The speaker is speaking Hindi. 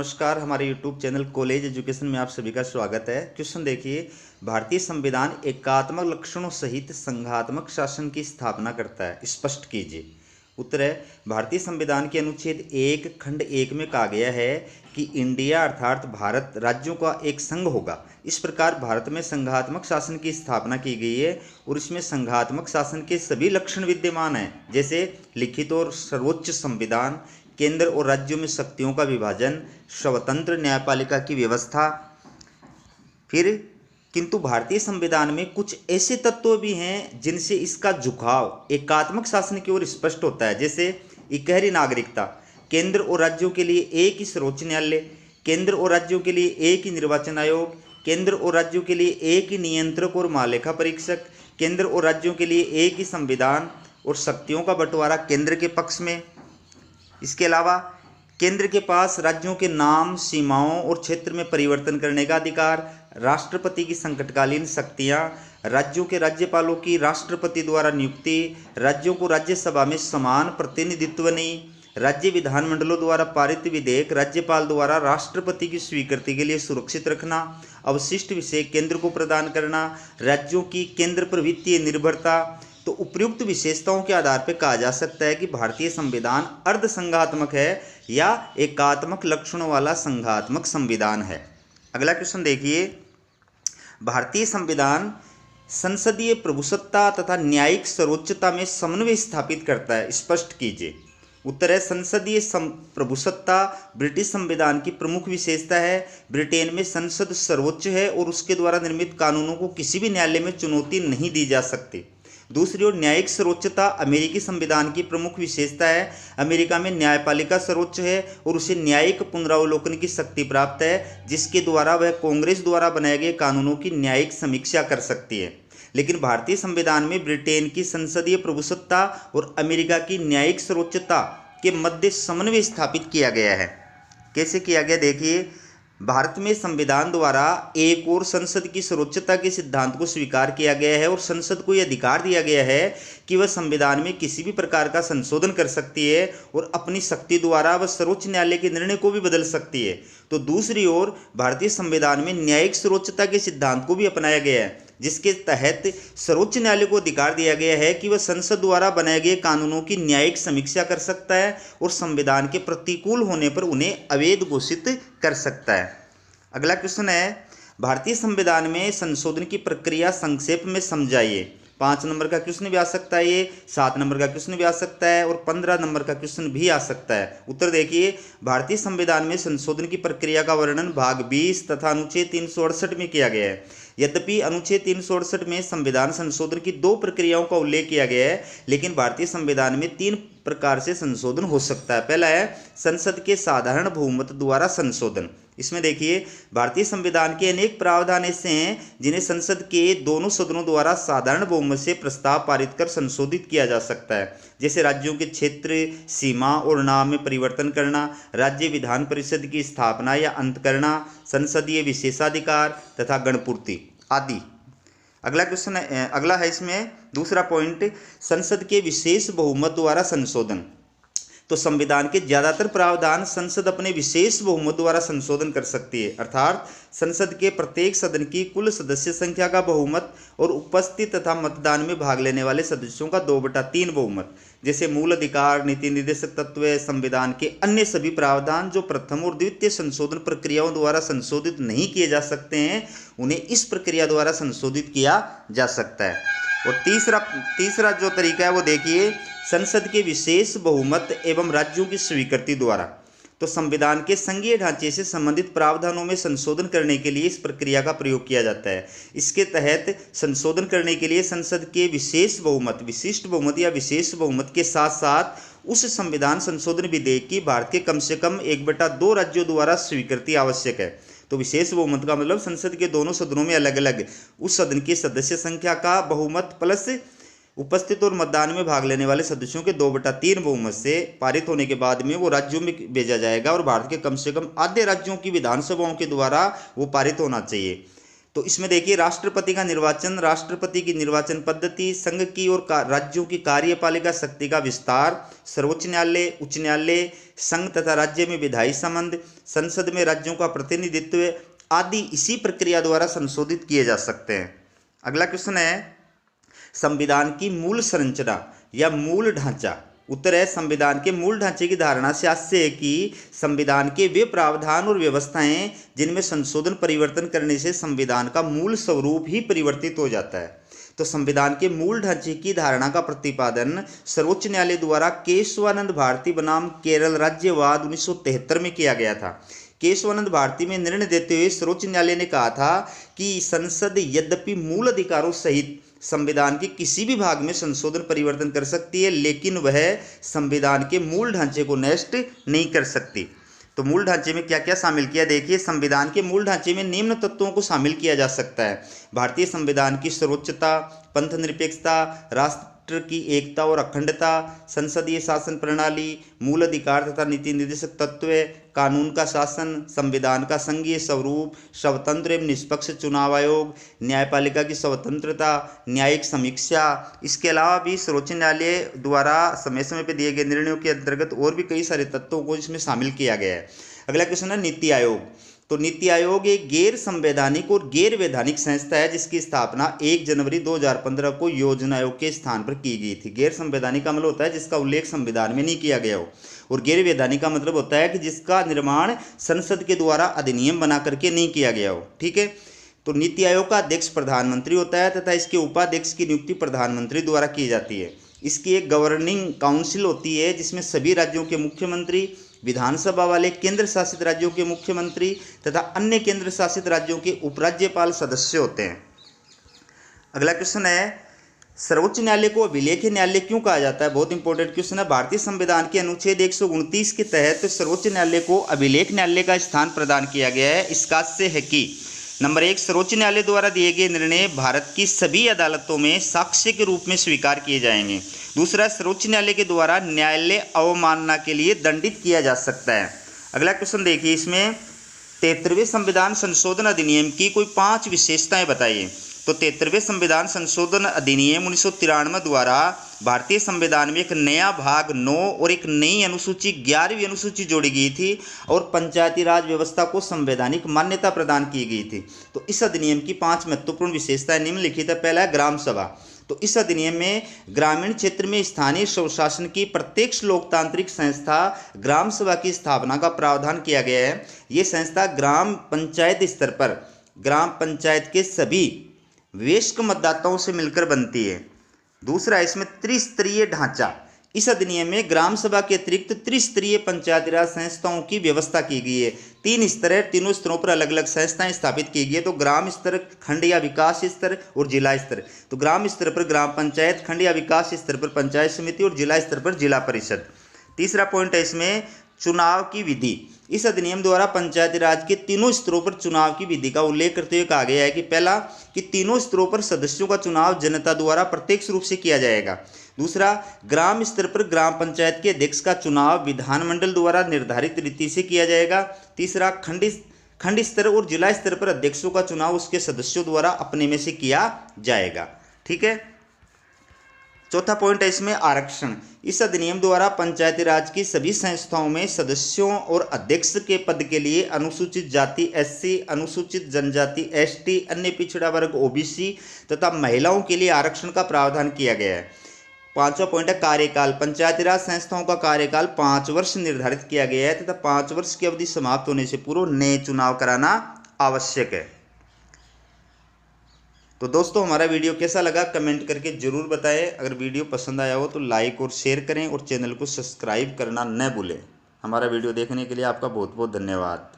नमस्कार। हमारे YouTube चैनल कॉलेज एजुकेशन में आप सभी का स्वागत है। क्वेश्चन देखिए, भारतीय संविधान एकात्मक लक्षणों सहित संघात्मक शासन की स्थापना करता है, स्पष्ट कीजिए। उत्तर है, भारतीय संविधान के अनुच्छेद 1 खंड 1 में कहा गया है कि इंडिया अर्थात भारत राज्यों का एक संघ होगा। इस प्रकार भारत में संघात्मक शासन की स्थापना की गई है और इसमें संघात्मक शासन के सभी लक्षण विद्यमान हैं, जैसे लिखित और सर्वोच्च संविधान, केंद्र और राज्यों में शक्तियों का विभाजन, स्वतंत्र न्यायपालिका की व्यवस्था। फिर किंतु भारतीय संविधान में कुछ ऐसे तत्व भी हैं जिनसे इसका झुकाव एकात्मक शासन की ओर स्पष्ट होता है, जैसे इकहरी नागरिकता, केंद्र और राज्यों के लिए एक ही सर्वोच्च न्यायालय, केंद्र और राज्यों के लिए एक ही निर्वाचन आयोग, केंद्र और राज्यों के लिए एक ही नियंत्रक और महालेखा परीक्षक, केंद्र और राज्यों के लिए एक ही संविधान और शक्तियों का बंटवारा केंद्र के पक्ष में। इसके अलावा केंद्र के पास राज्यों के नाम, सीमाओं और क्षेत्र में परिवर्तन करने का अधिकार, राष्ट्रपति की संकटकालीन शक्तियां, राज्यों के राज्यपालों की राष्ट्रपति द्वारा नियुक्ति, राज्यों को राज्यसभा में समान प्रतिनिधित्व नहीं, राज्य विधानमंडलों द्वारा पारित विधेयक राज्यपाल द्वारा राष्ट्रपति की स्वीकृति के लिए सुरक्षित रखना, अवशिष्ट विषय केंद्र को प्रदान करना, राज्यों की केंद्र पर वित्तीय निर्भरता। तो उपयुक्त विशेषताओं के आधार पर कहा जा सकता है कि भारतीय संविधान अर्ध संघात्मक है या एकात्मक लक्षणों वाला संघात्मक संविधान है। अगला क्वेश्चन देखिए, भारतीय संविधान संसदीय प्रभुसत्ता तथा न्यायिक सर्वोच्चता में समन्वय स्थापित करता है, स्पष्ट कीजिए। उत्तर है, संसदीय प्रभुसत्ता ब्रिटिश संविधान की प्रमुख विशेषता है। ब्रिटेन में संसद सर्वोच्च है और उसके द्वारा निर्मित कानूनों को किसी भी न्यायालय में चुनौती नहीं दी जा सकती। दूसरी ओर न्यायिक सर्वोच्चता अमेरिकी संविधान की प्रमुख विशेषता है। अमेरिका में न्यायपालिका सर्वोच्च है और उसे न्यायिक पुनरावलोकन की शक्ति प्राप्त है, जिसके द्वारा वह कांग्रेस द्वारा बनाए गए कानूनों की न्यायिक समीक्षा कर सकती है। लेकिन भारतीय संविधान में ब्रिटेन की संसदीय प्रभुसत्ता और अमेरिका की न्यायिक सर्वोच्चता के मध्य समन्वय स्थापित किया गया है। कैसे किया गया देखिए, भारत में संविधान द्वारा एक और संसद की सर्वोच्चता के सिद्धांत को स्वीकार किया गया है और संसद को यह अधिकार दिया गया है कि वह संविधान में किसी भी प्रकार का संशोधन कर सकती है और अपनी शक्ति द्वारा वह सर्वोच्च न्यायालय के निर्णय को भी बदल सकती है। तो दूसरी ओर भारतीय संविधान में न्यायिक सर्वोच्चता के सिद्धांत को भी अपनाया गया है, जिसके तहत सर्वोच्च न्यायालय को अधिकार दिया गया है कि वह संसद द्वारा बनाए गए कानूनों की न्यायिक समीक्षा कर सकता है और संविधान के प्रतिकूल होने पर उन्हें अवैध घोषित कर सकता है। अगला क्वेश्चन है, भारतीय संविधान में संशोधन की प्रक्रिया संक्षेप में समझाइए। 5 नंबर का क्वेश्चन भी आ सकता है, ये 7 नंबर का क्वेश्चन भी आ सकता है और 15 नंबर का क्वेश्चन भी आ सकता है। उत्तर देखिए, भारतीय संविधान में संशोधन की प्रक्रिया का वर्णन भाग 20 तथा अनुच्छेद 368 में किया गया है। यद्यपि अनुच्छेद 368 में संविधान संशोधन की 2 प्रक्रियाओं का उल्लेख किया गया है, लेकिन भारतीय संविधान में 3 प्रकार से संशोधन हो सकता है। पहला है संसद के साधारण बहुमत द्वारा संशोधन। इसमें देखिए, भारतीय संविधान के अनेक प्रावधान ऐसे हैं जिन्हें संसद के दोनों सदनों द्वारा साधारण बहुमत से प्रस्ताव पारित कर संशोधित किया जा सकता है, जैसे राज्यों के क्षेत्र, सीमा और नाम में परिवर्तन करना, राज्य विधान परिषद की स्थापना या अंत करना, संसदीय विशेषाधिकार तथा गणपूर्ति आदि। अगला है इसमें दूसरा पॉइंट, संसद के विशेष बहुमत द्वारा संशोधन। तो संविधान के ज्यादातर प्रावधान संसद अपने विशेष बहुमत द्वारा संशोधन कर सकती है, अर्थात संसद के प्रत्येक सदन की कुल सदस्य संख्या का बहुमत और उपस्थित तथा मतदान में भाग लेने वाले सदस्यों का 2/3 बहुमत। जैसे मूल अधिकार, नीति निर्देशक तत्व, संविधान के अन्य सभी प्रावधान जो प्रथम और द्वितीय संशोधन प्रक्रियाओं द्वारा संशोधित नहीं किए जा सकते हैं, उन्हें इस प्रक्रिया द्वारा संशोधित किया जा सकता है। और तीसरा जो तरीका है वो देखिए, संसद के विशेष बहुमत एवं राज्यों की स्वीकृति द्वारा। तो संविधान के संघीय ढांचे से संबंधित प्रावधानों में संशोधन करने के लिए इस प्रक्रिया का प्रयोग किया जाता है। इसके तहत संशोधन करने के लिए संसद के विशेष बहुमत, विशिष्ट बहुमत या विशेष बहुमत के साथ साथ उस संविधान संशोधन विधेयक की भारत के कम से कम 1/2 राज्यों द्वारा स्वीकृति आवश्यक है। तो विशेष बहुमत का मतलब संसद के दोनों सदनों में अलग अलग उस सदन की सदस्य संख्या का बहुमत प्लस उपस्थित और मतदान में भाग लेने वाले सदस्यों के 2/3 बहुमत से पारित होने के बाद में वो राज्यों में भेजा जाएगा और भारत के कम से कम आधे राज्यों की विधानसभाओं के द्वारा वो पारित होना चाहिए। तो इसमें देखिए राष्ट्रपति का निर्वाचन, राष्ट्रपति की निर्वाचन पद्धति, संघ की और राज्यों की कार्यपालिका शक्ति का विस्तार, सर्वोच्च न्यायालय, उच्च न्यायालय, संघ तथा राज्य में विधायी संबंध, संसद में राज्यों का प्रतिनिधित्व आदि इसी प्रक्रिया द्वारा संशोधित किए जा सकते हैं। अगला क्वेश्चन है संविधान की मूल संरचना या मूल ढांचा। उत्तर है संविधान के मूल ढांचे की धारणा से आशय है कि संविधान के वे प्रावधान और व्यवस्थाएं जिनमें संशोधन परिवर्तन करने से संविधान का मूल स्वरूप ही परिवर्तित हो जाता है। तो संविधान के मूल ढांचे की धारणा का प्रतिपादन सर्वोच्च न्यायालय द्वारा केशवानंद भारती बनाम केरल राज्यवाद 1973 में किया गया था। केशवानंद भारती में निर्णय देते हुए सर्वोच्च न्यायालय ने कहा था कि संसद यद्यपि मूल अधिकारों सहित संविधान के किसी भी भाग में संशोधन परिवर्तन कर सकती है, लेकिन वह संविधान के मूल ढांचे को नष्ट नहीं कर सकती। तो मूल ढांचे में क्या क्या शामिल किया, देखिए संविधान के मूल ढांचे में निम्न तत्वों को शामिल किया जा सकता है। भारतीय संविधान की सर्वोच्चता, पंथ निरपेक्षता, राष्ट्र की एकता और अखंडता, संसदीय शासन प्रणाली, मूल अधिकार तथा नीति निर्देशक तत्व, कानून का शासन, संविधान का संघीय स्वरूप, स्वतंत्र एवं निष्पक्ष चुनाव आयोग, न्यायपालिका की स्वतंत्रता, न्यायिक समीक्षा। इसके अलावा भी सर्वोच्च न्यायालय द्वारा समय समय पर दिए गए निर्णयों के अंतर्गत और भी कई सारे तत्वों को इसमें शामिल किया गया है। अगला क्वेश्चन है नीति आयोग। तो नीति आयोग एक गैर संवैधानिक और गैर वैधानिक संस्था है जिसकी स्थापना 1 जनवरी 2015 को योजना आयोग के स्थान पर की गई थी। गैर संवैधानिक का मतलब होता है जिसका उल्लेख संविधान में नहीं किया गया हो, और गैर वैधानिक का मतलब होता है कि जिसका निर्माण संसद के द्वारा अधिनियम बना करके नहीं किया गया हो। ठीक है, तो नीति आयोग का अध्यक्ष प्रधानमंत्री होता है तथा इसके उपाध्यक्ष की नियुक्ति प्रधानमंत्री द्वारा की जाती है। इसकी एक गवर्निंग काउंसिल होती है जिसमें सभी राज्यों के मुख्यमंत्री, विधानसभा वाले केंद्र शासित राज्यों के मुख्यमंत्री तथा अन्य केंद्र शासित राज्यों के उपराज्यपाल सदस्य होते हैं। अगला क्वेश्चन है सर्वोच्च न्यायालय को अभिलेख न्यायालय क्यों कहा जाता है। बहुत इंपॉर्टेंट क्वेश्चन है। भारतीय संविधान के अनुच्छेद 129 के तहत सर्वोच्च न्यायालय को अभिलेख न्यायालय का स्थान प्रदान किया गया है। इसका आशय है कि नंबर 1, सर्वोच्च न्यायालय द्वारा दिए गए निर्णय भारत की सभी अदालतों में साक्ष्य के रूप में स्वीकार किए जाएंगे। दूसरा, सर्वोच्च न्यायालय के द्वारा न्यायालय अवमानना के लिए दंडित किया जा सकता है। अगला क्वेश्चन देखिए, इसमें 73वें संविधान संशोधन अधिनियम की कोई 5 विशेषताएं बताइए। तो 73वें संविधान संशोधन अधिनियम 1993 द्वारा भारतीय संविधान में एक नया भाग 9 और एक नई अनुसूची 11वीं अनुसूची जोड़ी गई थी और पंचायती राज व्यवस्था को संवैधानिक मान्यता प्रदान की गई थी। तो इस अधिनियम की 5 महत्वपूर्ण विशेषताएं निम्नलिखित है। पहला है ग्राम सभा। तो इस अधिनियम में ग्रामीण क्षेत्र में स्थानीय स्वशासन की प्रत्यक्ष लोकतांत्रिक संस्था ग्राम सभा की स्थापना का प्रावधान किया गया है। ये संस्था ग्राम पंचायत स्तर पर ग्राम पंचायत के सभी वयस्क मतदाताओं से मिलकर बनती है। दूसरा, इसमें त्रिस्तरीय ढांचा। इस अधिनियम में ग्राम सभा के अतिरिक्त त्रिस्तरीय पंचायती राज संस्थाओं की व्यवस्था की गई है। 3 स्तर है, तीनों स्तरों पर अलग अलग संस्थाएं स्थापित की गई है। तो ग्राम स्तर, खंड या विकास स्तर और जिला स्तर। तो ग्राम स्तर पर ग्राम पंचायत, खंड या विकास स्तर पर पंचायत समिति और जिला स्तर पर जिला परिषद। तीसरा पॉइंट है इसमें चुनाव की विधि। इस अधिनियम द्वारा पंचायती राज के तीनों स्तरों पर चुनाव की विधि का उल्लेख करते हुए कहा गया है कि पहला, कि तीनों स्तरों पर सदस्यों का चुनाव जनता द्वारा प्रत्यक्ष रूप से किया जाएगा। दूसरा, ग्राम स्तर पर ग्राम पंचायत के अध्यक्ष का चुनाव विधानमंडल द्वारा निर्धारित रीति से किया जाएगा। तीसरा, खंड स्तर और जिला स्तर पर अध्यक्षों का चुनाव उसके सदस्यों द्वारा अपने में से किया जाएगा। ठीक है। चौथा पॉइंट है इसमें आरक्षण। इस अधिनियम द्वारा पंचायती राज की सभी संस्थाओं में सदस्यों और अध्यक्ष के पद के लिए अनुसूचित जाति SC, अनुसूचित जनजाति ST, अन्य पिछड़ा वर्ग OBC तथा महिलाओं के लिए आरक्षण का प्रावधान किया गया है। पांचवा पॉइंट है कार्यकाल। पंचायती राज संस्थाओं का कार्यकाल 5 वर्ष निर्धारित किया गया है तथा 5 वर्ष की अवधि समाप्त होने से पूर्व नए चुनाव कराना आवश्यक है। तो दोस्तों, हमारा वीडियो कैसा लगा कमेंट करके जरूर बताएं। अगर वीडियो पसंद आया हो तो लाइक और शेयर करें और चैनल को सब्सक्राइब करना न भूलें। हमारा वीडियो देखने के लिए आपका बहुत बहुत धन्यवाद।